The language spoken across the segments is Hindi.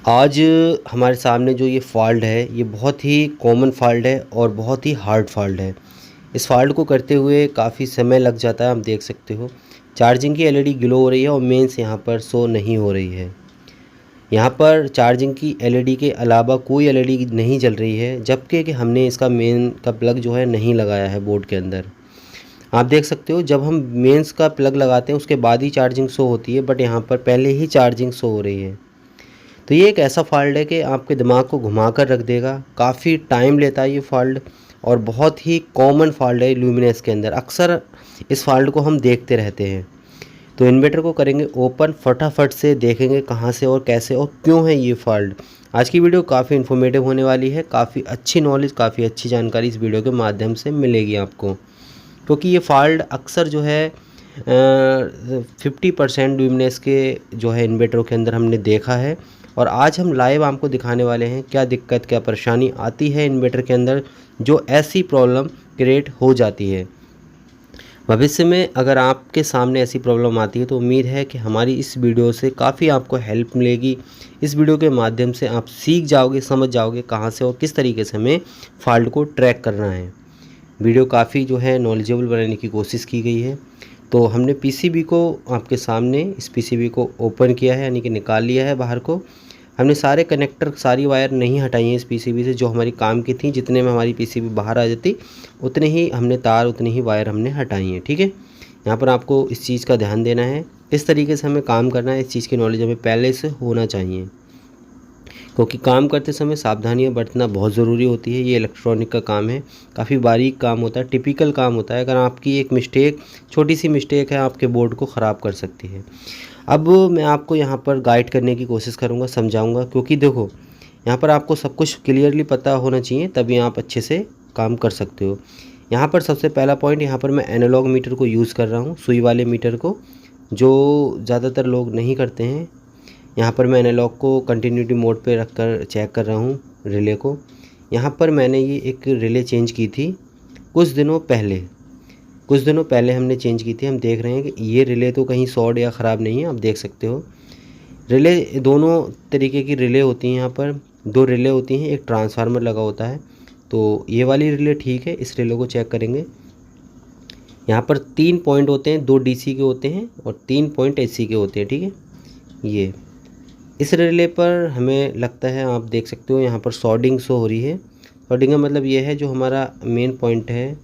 आज हमारे सामने जो ये फ़ॉल्ट है, ये बहुत ही कॉमन फ़ॉल्ट है और बहुत ही हार्ड फ़ॉल्ट है। इस फ़ॉल्ट को करते हुए काफ़ी समय लग जाता है, आप देख सकते हो। चार्जिंग की एलईडी ग्लो हो रही है और मेंस यहाँ पर शो नहीं हो रही है। यहाँ पर चार्जिंग की एलईडी के अलावा कोई एलईडी नहीं जल रही है, जबकि कि हमने इसका मेन का प्लग जो है नहीं लगाया है बोर्ड के अंदर। आप देख सकते हो, जब हम मेंस का प्लग लगाते हैं उसके बाद ही चार्जिंग शो होती है, बट यहाँ पर पहले ही चार्जिंग शो हो रही है। तो ये एक ऐसा फ़ॉल्ट है कि आपके दिमाग को घुमा कर रख देगा। काफ़ी टाइम लेता है ये फ़ॉल्ट और बहुत ही कॉमन फ़ॉल्ट है ल्यूमिनस के अंदर। अक्सर इस फ़ॉल्ट को हम देखते रहते हैं। तो इन्वर्टर को करेंगे ओपन, फटाफट से देखेंगे कहाँ से और कैसे और क्यों है ये फ़ॉल्ट। आज की वीडियो काफ़ी इन्फॉर्मेटिव होने वाली है। काफ़ी अच्छी नॉलेज, काफ़ी अच्छी जानकारी इस वीडियो के माध्यम से मिलेगी आपको, क्योंकि ये फ़ॉल्ट अक्सर जो है 50% ल्यूमिनस के जो है इन्वर्टरों के अंदर हमने देखा है। और आज हम लाइव आपको दिखाने वाले हैं क्या दिक्कत, क्या परेशानी आती है इन्वर्टर के अंदर जो ऐसी प्रॉब्लम क्रिएट हो जाती है। भविष्य में अगर आपके सामने ऐसी प्रॉब्लम आती है तो उम्मीद है कि हमारी इस वीडियो से काफ़ी आपको हेल्प मिलेगी। इस वीडियो के माध्यम से आप सीख जाओगे, समझ जाओगे कहाँ से और किस तरीके से हमें फ़ॉल्ट को ट्रैक करना है। वीडियो काफ़ी जो है नॉलेजेबल बनाने की कोशिश की गई है। तो हमने पीसीबी को आपके सामने इस पीसीबी को ओपन किया है, यानी कि निकाल लिया है बाहर को। हमने सारे कनेक्टर, सारी वायर नहीं हटाई हैं इस पीसीबी से, जो हमारी काम की थी। जितने में हमारी पीसीबी बाहर आ जाती उतने ही हमने तार, उतनी ही वायर हमने हटाई हैं। ठीक है, यहाँ पर आपको इस चीज़ का ध्यान देना है, किस तरीके से हमें काम करना है, इस चीज़ की नॉलेज हमें पहले से होना चाहिए, क्योंकि काम करते समय सावधानियां बरतना बहुत ज़रूरी होती है। ये इलेक्ट्रॉनिक का काम है, काफ़ी बारीक काम होता है, टिपिकल काम होता है। अगर आपकी एक मिस्टेक, छोटी सी मिस्टेक है, आपके बोर्ड को ख़राब कर सकती है। अब मैं आपको यहाँ पर गाइड करने की कोशिश करूँगा, समझाऊँगा, क्योंकि देखो यहाँ पर आपको सब कुछ क्लियरली पता होना चाहिए, तभी आप अच्छे से काम कर सकते हो। यहाँ पर सबसे पहला पॉइंट, यहाँ पर मैं एनालॉग मीटर को यूज़ कर रहा हूँ, सुई वाले मीटर को, जो ज़्यादातर लोग नहीं करते हैं। यहाँ पर मैं एनालॉग को कंटिन्यूटी मोड पे रख कर चेक कर रहा हूँ रिले को। यहाँ पर मैंने ये एक रिले चेंज की थी कुछ दिनों पहले हमने चेंज की थी। हम देख रहे हैं कि ये रिले तो कहीं शॉर्ट या ख़राब नहीं है, आप देख सकते हो। रिले दोनों तरीके की रिले होती हैं। यहाँ पर दो रिले होती हैं, एक ट्रांसफार्मर लगा होता है। तो ये वाली रिले ठीक है, इस रिले को चेक करेंगे। यहाँ पर 3 पॉइंट होते हैं, 2 डीसी के होते हैं और 3 पॉइंट एसी के होते हैं। ठीक है, ये इस रिले पर हमें लगता है, आप देख सकते हो यहाँ पर सॉर्डिंग शो हो रही है। सॉर्डिंग का मतलब ये है, जो हमारा मेन पॉइंट है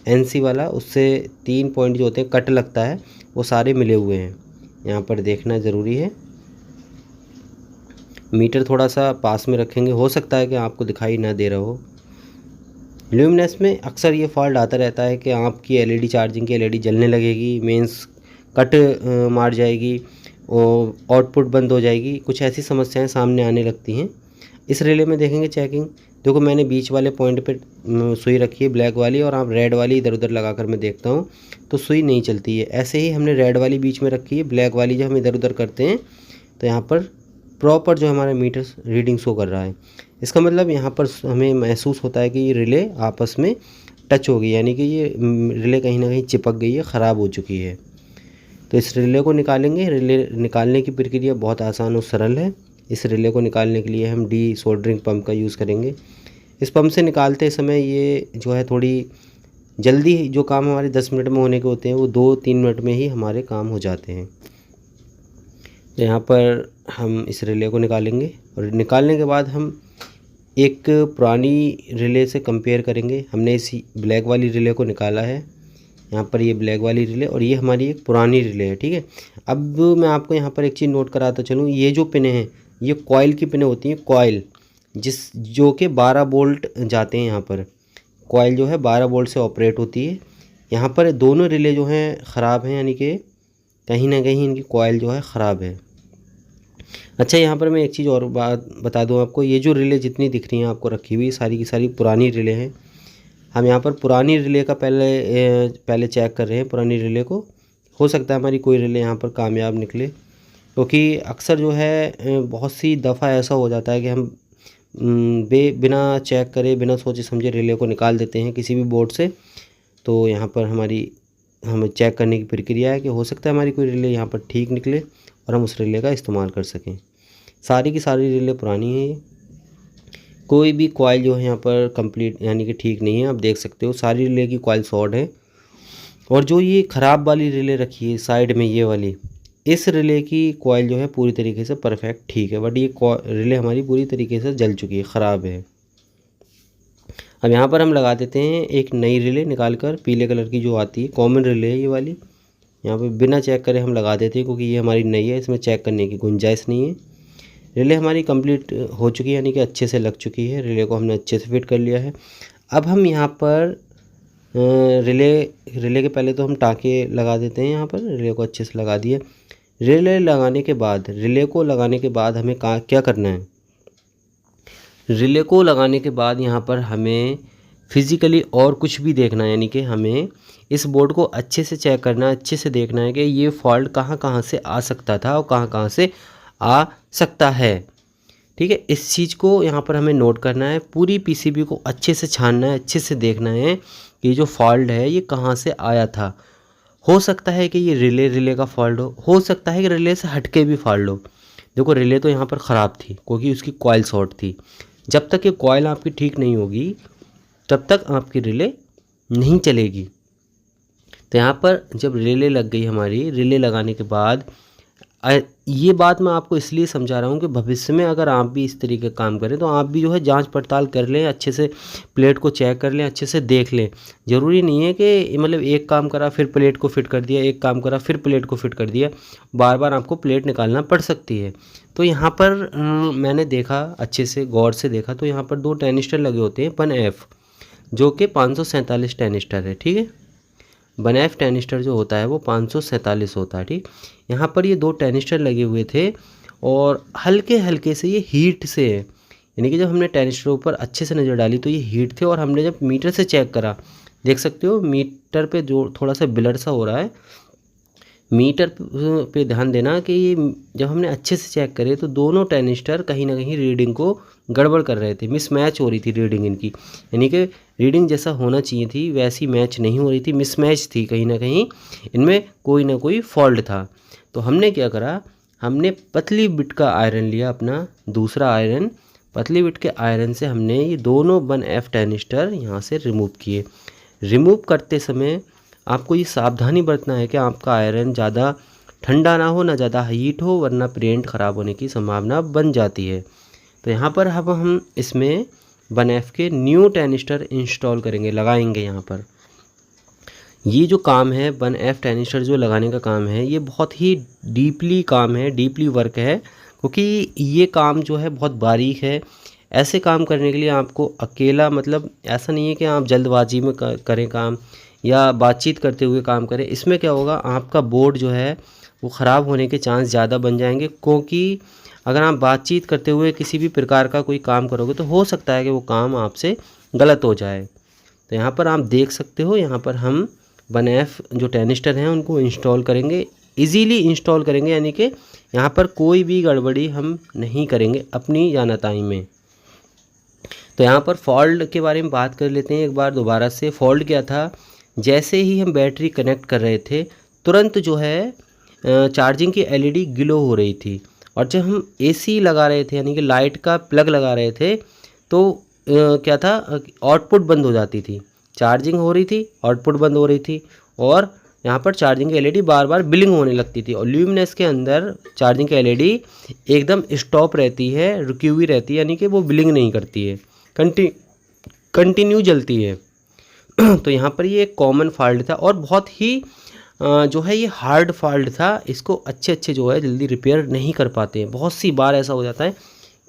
एनसी वाला, उससे 3 पॉइंट जो होते हैं कट लगता है, वो सारे मिले हुए हैं। यहाँ पर देखना ज़रूरी है। मीटर थोड़ा सा पास में रखेंगे, हो सकता है कि आपको दिखाई ना दे रहा हो। ल्यूमिनस में अक्सर ये फॉल्ट आता रहता है कि आपकी एलईडी, चार्जिंग की एलईडी जलने लगेगी, मेंस कट मार जाएगी और आउटपुट बंद हो जाएगी। कुछ ऐसी समस्याएं सामने आने लगती हैं। इस रिले में देखेंगे चेकिंग, देखो मैंने बीच वाले पॉइंट पे सुई रखी है ब्लैक वाली, और आप रेड वाली इधर उधर लगा कर मैं देखता हूँ तो सुई नहीं चलती है। ऐसे ही हमने रेड वाली बीच में रखी है, ब्लैक वाली जब हम इधर उधर करते हैं तो यहाँ पर प्रॉपर जो हमारा मीटर रीडिंग शो कर रहा है। इसका मतलब यहाँ पर हमें महसूस होता है कि ये रिले आपस में टच हो गई, यानी कि ये रिले कहीं ना कहीं चिपक गई है, ख़राब हो चुकी है। तो इस रिले को निकालेंगे। रिले निकालने की प्रक्रिया बहुत आसान और सरल है। इस रिले को निकालने के लिए हम डी सोल्डरिंग पंप का यूज़ करेंगे। इस पंप से निकालते समय ये जो है थोड़ी जल्दी, जो काम हमारे 10 मिनट में होने के होते हैं वो 2-3 मिनट में ही हमारे काम हो जाते हैं। तो यहाँ पर हम इस रिले को निकालेंगे और निकालने के बाद हम एक पुरानी रिले से कंपेयर करेंगे। हमने इसी ब्लैक वाली रिले को निकाला है, यहाँ पर ये ब्लैक वाली रिले, और ये हमारी एक पुरानी रिले है। ठीक है, अब मैं आपको यहाँ पर एक चीज़ नोट कराता चलूँ, ये जो पिने हैं ये कॉइल की पिने होती हैं, कॉइल जो कि 12 वोल्ट जाते हैं। यहाँ पर कॉइल जो है 12 वोल्ट से ऑपरेट होती है। यहाँ पर दोनों रिले जो हैं ख़राब हैं, यानी कि कहीं ना कहीं इनकी कॉइल जो है ख़राब है। अच्छा, यहाँ पर मैं एक चीज़ और बात बता दूँ आपको, ये जो रिले जितनी दिख रही हैं आपको रखी हुई, सारी की सारी पुरानी रिले हैं। हम यहाँ पर पुरानी रिले का पहले चेक कर रहे हैं पुरानी रिले को। हो सकता है हमारी कोई रिले यहाँ पर कामयाब निकले, क्योंकि अक्सर जो है बहुत सी दफ़ा ऐसा हो जाता है कि हम बिना चेक करे, बिना सोचे समझे रिले को निकाल देते हैं किसी भी बोर्ड से। तो यहाँ पर हमें चेक करने की प्रक्रिया है कि हो सकता है हमारी कोई रिले यहाँ पर ठीक निकले और हम उस रिले का इस्तेमाल कर सकें। सारी की सारी रिले पुरानी है। ये कोई भी कॉइल जो है यहाँ पर कंप्लीट यानी कि ठीक नहीं है। आप देख सकते हो सारी रिले की कॉइल शॉर्ट है। और जो ये ख़राब वाली रिले रखी है साइड में, ये वाली, इस रिले की कॉइल जो है पूरी तरीके से परफेक्ट ठीक है, बट ये रिले हमारी पूरी तरीके से जल चुकी है, ख़राब है। अब यहाँ पर हम लगा देते हैं एक नई रिले निकाल कर, पीले कलर की जो आती है कॉमन रिले है ये वाली। यहाँ पे बिना चेक करे हम लगा देते हैं क्योंकि ये हमारी नई है, इसमें चेक करने की गुंजाइश नहीं है। रिले हमारी कंप्लीट हो चुकी है, यानी कि अच्छे से लग चुकी है। रिले को हमने अच्छे से फिट कर लिया है। अब हम यहाँ पर रिले के पहले तो हम टाँके लगा देते हैं। यहाँ पर रिले को अच्छे से लगा दिए। रिले को लगाने के बाद हमें क्या करना है, रिले को लगाने के बाद यहाँ पर हमें फिज़िकली और कुछ भी देखना है, यानी कि हमें इस बोर्ड को अच्छे से चेक करना है, अच्छे से देखना है कि ये फॉल्ट कहाँ कहाँ से आ सकता था और कहाँ कहाँ से आ सकता है। ठीक है, इस चीज़ को यहाँ पर हमें नोट करना है। पूरी पीसीबी को अच्छे से छानना है, अच्छे से देखना है कि ये जो फॉल्ट है ये कहाँ से आया था। हो सकता है कि ये रिले का फॉल्ट हो सकता है कि रिले से हटके भी फॉल्ट हो। देखो रिले तो यहाँ पर ख़राब थी क्योंकि उसकी कॉइल शॉर्ट थी। जब तक ये कॉइल आपकी ठीक नहीं होगी तब तक आपकी रिले नहीं चलेगी। तो यहाँ पर जब रिले लग गई हमारी, रिले लगाने के बाद ये बात मैं आपको इसलिए समझा रहा हूँ कि भविष्य में अगर आप भी इस तरीके का काम करें तो आप भी जो है जांच पड़ताल कर लें, अच्छे से प्लेट को चेक कर लें, अच्छे से देख लें। ज़रूरी नहीं है कि मतलब एक काम करा फिर प्लेट को फिट कर दिया, एक काम करा फिर प्लेट को फिट कर दिया, बार बार आपको प्लेट निकालना पड़ सकती है। तो यहाँ पर मैंने देखा, अच्छे से गौर से देखा, तो यहाँ पर 2 टेनिस्टर लगे होते हैं 1F, जो कि 547 टेनिस्टर है। ठीक है, 1F टेनिस्टर जो होता है वो 547 होता है। ठीक, यहाँ पर ये 2 टेनिस्टर लगे हुए थे और हल्के हल्के से ये हीट से है, यानी कि जब हमने टेनिस्टर ऊपर अच्छे से नज़र डाली तो ये हीट थे। और हमने जब मीटर से चेक करा, देख सकते हो मीटर पे जो थोड़ा सा ब्लर सा हो रहा है, मीटर पे ध्यान देना कि ये जब हमने अच्छे से चेक करे तो दोनों टेनिस्टर कहीं ना कहीं रीडिंग को गड़बड़ कर रहे थे, मिसमैच हो रही थी रीडिंग इनकी, यानी कि रीडिंग जैसा होना चाहिए थी वैसी मैच नहीं हो रही थी, मिसमैच थी, कहीं ना कहीं इनमें कोई ना कोई फॉल्ट था। तो हमने क्या करा, हमने पतली बिट का आयरन लिया, अपना दूसरा आयरन, पतली बिट के आयरन से हमने ये दोनों 1F टेनिस्टर यहाँ से रिमूव किए। रिमूव करते समय आपको ये सावधानी बरतना है कि आपका आयरन ज़्यादा ठंडा ना हो, ना ज़्यादा हीट हो, वरना प्रिंट ख़राब होने की संभावना बन जाती है। तो यहाँ पर अब हम इसमें 1F के न्यू टेनिस्टर इंस्टॉल करेंगे, लगाएंगे। यहाँ पर ये जो काम है 1F टेनिस्टर जो लगाने का काम है, ये बहुत ही डीपली काम है, डीपली वर्क है, क्योंकि ये काम जो है बहुत बारीक है। ऐसे काम करने के लिए आपको अकेला, मतलब ऐसा नहीं है कि आप जल्दबाजी में करें काम या बातचीत करते हुए काम करें। इसमें क्या होगा, आपका बोर्ड जो है वो ख़राब होने के चांस ज़्यादा बन जाएंगे, क्योंकि अगर आप बातचीत करते हुए किसी भी प्रकार का कोई काम करोगे तो हो सकता है कि वो काम आपसे गलत हो जाए। तो यहाँ पर आप देख सकते हो, यहाँ पर हम 1F जो टेनिस्टर हैं उनको इंस्टॉल करेंगे, इजीली इंस्टॉल करेंगे, यानी कि यहाँ पर कोई भी गड़बड़ी हम नहीं करेंगे अपनी जानताई में। तो यहाँ पर फॉल्ट के बारे में बात कर लेते हैं एक बार दोबारा से। फॉल्ट क्या था, जैसे ही हम बैटरी कनेक्ट कर रहे थे तुरंत जो है चार्जिंग की LED ग्लो हो रही थी, और जब हम AC लगा रहे थे यानी कि लाइट का प्लग लगा रहे थे तो क्या था, आउटपुट बंद हो जाती थी। चार्जिंग हो रही थी, आउटपुट बंद हो रही थी, और यहाँ पर चार्जिंग की LED बार बार ब्लिंक होने लगती थी। और ल्यूमिनस के अंदर चार्जिंग की LED एकदम स्टॉप रहती है, रुकी हुई रहती है, यानी कि वो ब्लिंक नहीं करती है, कंटिन्यू जलती है। तो यहाँ पर ये एक कॉमन फॉल्ट था और बहुत ही जो है ये हार्ड फॉल्ट था। इसको अच्छे जो है जल्दी रिपेयर नहीं कर पाते हैं। बहुत सी बार ऐसा हो जाता है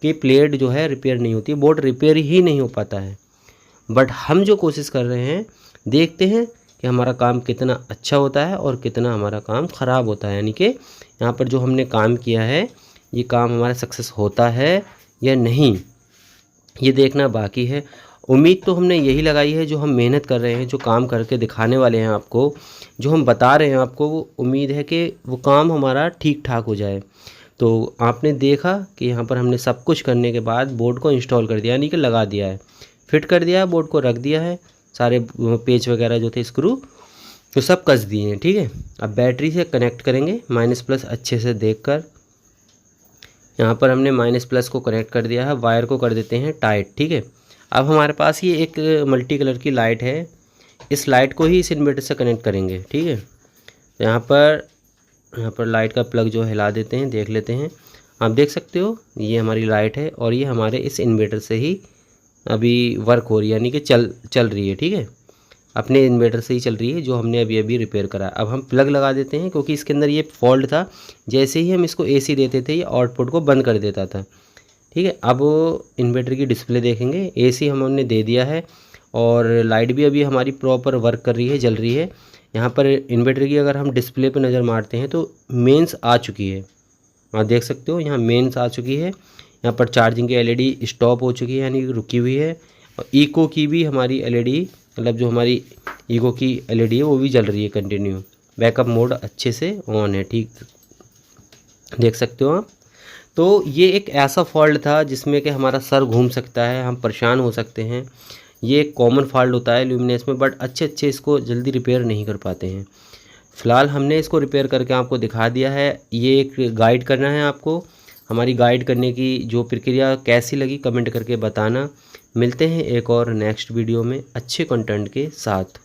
कि प्लेट जो है रिपेयर नहीं होती, बोर्ड रिपेयर ही नहीं हो पाता है। बट हम जो कोशिश कर रहे हैं, देखते हैं कि हमारा काम कितना अच्छा होता है और कितना हमारा काम ख़राब होता है, यानी कि यहाँ पर जो हमने काम किया है ये काम हमारा सक्सेस होता है या नहीं, ये देखना बाकी है। उम्मीद तो हमने यही लगाई है, जो हम मेहनत कर रहे हैं, जो काम करके दिखाने वाले हैं आपको, जो हम बता रहे हैं आपको, वो उम्मीद है कि वो काम हमारा ठीक ठाक हो जाए। तो आपने देखा कि यहाँ पर हमने सब कुछ करने के बाद बोर्ड को इंस्टॉल कर दिया, यानी कि लगा दिया है, फिट कर दिया है, बोर्ड को रख दिया है, सारे पेच वगैरह जो थे स्क्रू तो सब कस दिए हैं। ठीक है, अब बैटरी से कनेक्ट करेंगे, माइनस प्लस अच्छे से देखकर। यहाँ पर हमने माइनस प्लस को कनेक्ट कर दिया है, वायर को कर देते हैं टाइट। ठीक है, अब हमारे पास ये एक मल्टी कलर की लाइट है, इस लाइट को ही इस इन्वर्टर से कनेक्ट करेंगे। ठीक है, तो यहाँ पर लाइट का प्लग जो हिला देते हैं, देख लेते हैं। आप देख सकते हो ये हमारी लाइट है और ये हमारे इस इन्वर्टर से ही अभी वर्क हो रही है, यानी कि चल रही है। ठीक है, अपने इन्वर्टर से ही चल रही है, जो हमने अभी रिपेयर करा। अब हम प्लग लगा देते हैं, क्योंकि इसके अंदर ये फॉल्ट था, जैसे ही हम इसको एसी देते थे ये आउटपुट को बंद कर देता था। ठीक है, अब इन्वर्टर की डिस्प्ले देखेंगे, एसी हमने दे दिया है और लाइट भी अभी हमारी प्रॉपर वर्क कर रही है, जल रही है। यहाँ पर इन्वर्टर की अगर हम डिस्प्ले पर नज़र मारते हैं तो मेंस आ चुकी है, आप देख सकते हो यहाँ मेंस आ चुकी है। यहाँ पर चार्जिंग की एलईडी स्टॉप हो चुकी है, यानी कि रुकी हुई है। और इको की भी हमारी एलईडी, मतलब जो हमारी इको की एलईडी है वो भी जल रही है कंटिन्यू। बैकअप मोड अच्छे से ऑन है, ठीक देख सकते हो आप। तो ये एक ऐसा फॉल्ट था जिसमें कि हमारा सर घूम सकता है, हम परेशान हो सकते हैं। ये एक कॉमन फॉल्ट होता है ल्यूमिनस में, बट अच्छे इसको जल्दी रिपेयर नहीं कर पाते हैं। फ़िलहाल हमने इसको रिपेयर करके आपको दिखा दिया है। ये एक गाइड करना है आपको, हमारी गाइड करने की जो प्रक्रिया कैसी लगी कमेंट करके बताना। मिलते हैं एक और नेक्स्ट वीडियो में अच्छे कंटेंट के साथ।